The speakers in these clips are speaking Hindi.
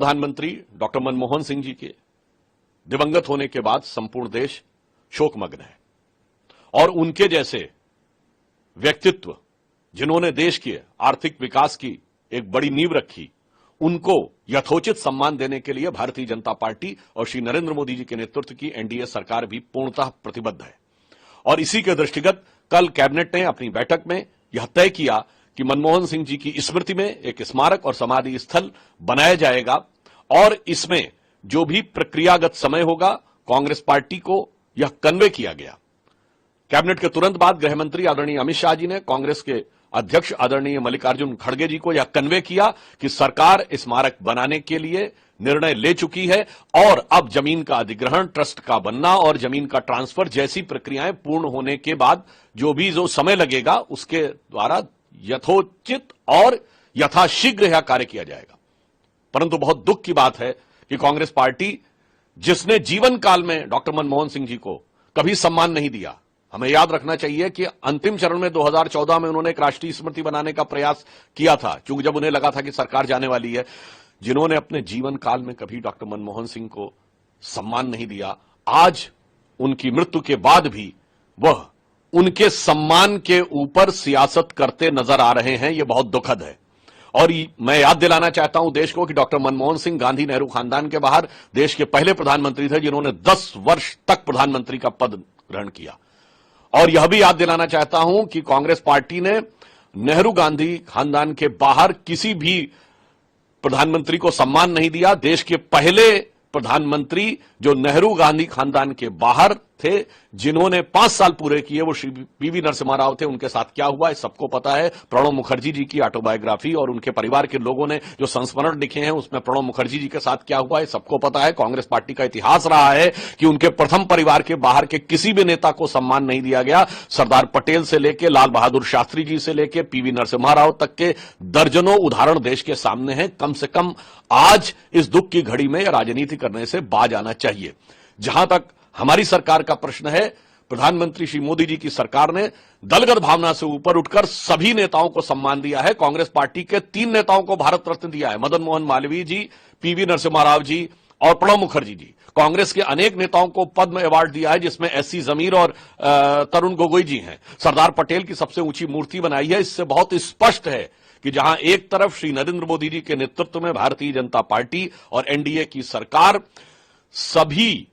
प्रधानमंत्री डॉक्टर मनमोहन सिंह जी के दिवंगत होने के बाद संपूर्ण देश शोकमग्न है और उनके जैसे व्यक्तित्व जिन्होंने देश के आर्थिक विकास की एक बड़ी नींव रखी, उनको यथोचित सम्मान देने के लिए भारतीय जनता पार्टी और श्री नरेंद्र मोदी जी के नेतृत्व की एनडीए सरकार भी पूर्णतः प्रतिबद्ध है। और इसी के दृष्टिगत कल कैबिनेट ने अपनी बैठक में यह तय किया कि मनमोहन सिंह जी की स्मृति में एक स्मारक और समाधि स्थल बनाया जाएगा और इसमें जो भी प्रक्रियागत समय होगा कांग्रेस पार्टी को यह कन्वे किया गया। कैबिनेट के तुरंत बाद गृह मंत्री आदरणीय अमित शाह जी ने कांग्रेस के अध्यक्ष आदरणीय मल्लिकार्जुन खड़गे जी को यह कन्वे किया कि सरकार स्मारक बनाने के लिए निर्णय ले चुकी है और अब जमीन का अधिग्रहण, ट्रस्ट का बनना और जमीन का ट्रांसफर जैसी प्रक्रियाएं पूर्ण होने के बाद जो समय लगेगा उसके द्वारा यथोचित और यथाशीघ्र यह कार्य किया जाएगा। परंतु बहुत दुख की बात है कि कांग्रेस पार्टी, जिसने जीवन काल में डॉक्टर मनमोहन सिंह जी को कभी सम्मान नहीं दिया, हमें याद रखना चाहिए कि अंतिम चरण में 2014 में उन्होंने एक राष्ट्रीय स्मृति बनाने का प्रयास किया था, क्योंकि जब उन्हें लगा था कि सरकार जाने वाली है, जिन्होंने अपने जीवन काल में कभी डॉक्टर मनमोहन सिंह को सम्मान नहीं दिया, आज उनकी मृत्यु के बाद भी वह उनके सम्मान के ऊपर सियासत करते नजर आ रहे हैं। यह बहुत दुखद है। और मैं याद दिलाना चाहता हूं देश को कि डॉक्टर मनमोहन सिंह गांधी नेहरू खानदान के बाहर देश के पहले प्रधानमंत्री थे जिन्होंने 10 वर्ष तक प्रधानमंत्री का पद ग्रहण किया। और यह भी याद दिलाना चाहता हूं कि कांग्रेस पार्टी ने नेहरू गांधी खानदान के बाहर किसी भी प्रधानमंत्री को सम्मान नहीं दिया। देश के पहले प्रधानमंत्री जो नेहरू गांधी खानदान के बाहर थे, जिन्होंने 5 साल पूरे किए, वो श्री पीवी नरसिम्हा राव थे। उनके साथ क्या हुआ है सबको पता है। प्रणब मुखर्जी जी की ऑटोबायोग्राफी और उनके परिवार के लोगों ने जो संस्मरण लिखे हैं उसमें प्रणब मुखर्जी जी के साथ क्या हुआ है सबको पता है। कांग्रेस पार्टी का इतिहास रहा है कि उनके प्रथम परिवार के बाहर के किसी भी नेता को सम्मान नहीं दिया गया। सरदार पटेल से लेकर लाल बहादुर शास्त्री जी से लेकर पीवी नरसिम्हा राव तक के दर्जनों उदाहरण देश के सामने हैं। कम से कम आज इस दुख की घड़ी में राजनीति करने से बाज आना चाहिए। जहां तक हमारी सरकार का प्रश्न है, प्रधानमंत्री श्री मोदी जी की सरकार ने दलगत भावना से ऊपर उठकर सभी नेताओं को सम्मान दिया है। कांग्रेस पार्टी के 3 नेताओं को भारत रत्न दिया है, मदन मोहन मालवीय जी, पीवी नरसिम्हा राव जी और प्रणब मुखर्जी जी। कांग्रेस के अनेक नेताओं को पद्म अवार्ड दिया है, जिसमें एससी जमीर और तरुण गोगोई जी हैं। सरदार पटेल की सबसे ऊंची मूर्ति बनाई है। इससे बहुत स्पष्ट है कि जहां एक तरफ श्री नरेंद्र मोदी जी के नेतृत्व में भारतीय जनता पार्टी और एनडीए की सरकार सभी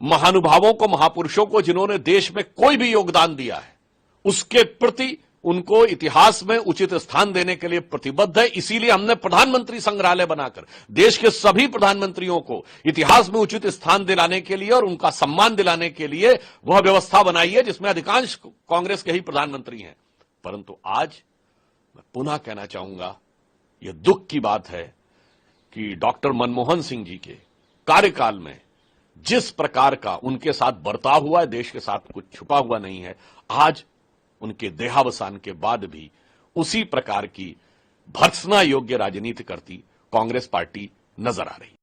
महानुभावों को, महापुरुषों को, जिन्होंने देश में कोई भी योगदान दिया है, उसके प्रति उनको इतिहास में उचित स्थान देने के लिए प्रतिबद्ध है। इसीलिए हमने प्रधानमंत्री संग्रहालय बनाकर देश के सभी प्रधानमंत्रियों को इतिहास में उचित स्थान दिलाने के लिए और उनका सम्मान दिलाने के लिए वह व्यवस्था बनाई है, जिसमें अधिकांश कांग्रेस के ही प्रधानमंत्री हैं। परंतु आज मैं पुनः कहना चाहूंगा, यह दुख की बात है कि डॉक्टर मनमोहन सिंह जी के कार्यकाल में जिस प्रकार का उनके साथ बर्ताव हुआ है, देश के साथ कुछ छुपा हुआ नहीं है। आज उनके देहावसान के बाद भी उसी प्रकार की भर्त्सना योग्य राजनीति करती कांग्रेस पार्टी नजर आ रही है।